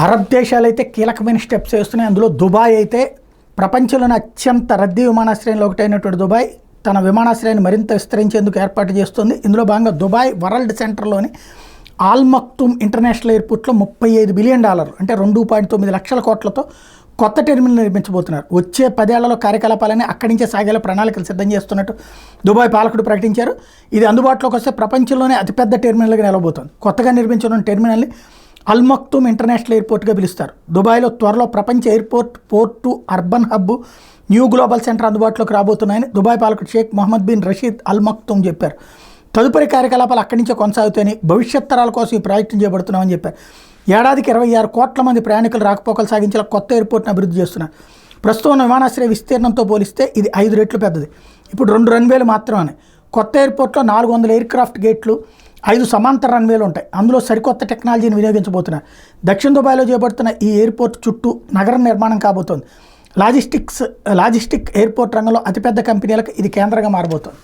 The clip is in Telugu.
అరబ్ దేశాలు అయితే కీలకమైన స్టెప్స్ వేస్తున్నాయి. అందులో దుబాయ్ అయితే ప్రపంచంలోని అత్యంత రద్దీ విమానాశ్రయంలో ఒకటైనటువంటి దుబాయ్ తన విమానాశ్రయాన్ని మరింత విస్తరించేందుకు ఏర్పాటు చేస్తుంది. ఇందులో భాగంగా దుబాయ్ వరల్డ్ సెంటర్లోని ఆల్ మక్తూమ్ ఇంటర్నేషనల్ ఎయిర్పోర్ట్లో $35 బిలియన్ అంటే 2.9 లక్షల కోట్లతో కొత్త టెర్మినల్ నిర్మించబోతున్నారు. వచ్చే 10 ఏళ్లలో కార్యకలాపాలని అక్కడి నుంచే సాగేలా ప్రణాళికలు సిద్ధం చేస్తున్నట్టు దుబాయ్ పాలకుడు ప్రకటించారు. ఇది అందుబాటులోకి వస్తే ప్రపంచంలోనే అతిపెద్ద టెర్మినల్గా నిలబోతోంది. కొత్తగా నిర్మించనున్న టెర్మినల్ని అల్ మక్తూమ్ ఇంటర్నేషనల్ ఎయిర్పోర్ట్గా పిలుస్తారు. దుబాయ్లో త్వరలో ప్రపంచ airport, port, urban hub, new global center అందుబాటులోకి రాబోతున్నాయని దుబాయ్ పాలకుడు Sheikh Mohammed bin Rashid Al Maktoum చెప్పారు. తదుపరి కార్యకలాపాలు అక్కడి నుంచే కొనసాగుతాయని, భవిష్యత్ తరాల కోసం ఈ ప్రాజెక్టును చేపడుతున్నామని చెప్పారు. ఏడాదికి 26 కోట్ల మంది ప్రయాణికులు రాకపోకలు సాగించేలా కొత్త ఎయిర్పోర్ట్ను అభివృద్ధి చేస్తున్నారు. ప్రస్తుతం ఉన్న విమానాశ్రయ విస్తీర్ణంతో పోలిస్తే ఇది 5 రెట్లు పెద్దది. ఇప్పుడు 2 రన్వేలు మాత్రమే. కొత్త ఎయిర్పోర్ట్లో 400 ఎయిర్క్రాఫ్ట్ గేట్లు, 5 సమాంతర రన్వేలు ఉంటాయి. అందులో సరికొత్త టెక్నాలజీని వినియోగించబోతున్నారు. దక్షిణ దుబాయ్లో చేపడుతున్న ఈ ఎయిర్పోర్ట్ చుట్టూ నగరం నిర్మాణం కాబోతోంది. లాజిస్టిక్ ఎయిర్పోర్ట్ రంగంలో అతిపెద్ద కంపెనీలకు ఇది కేంద్రంగా మారబోతోంది.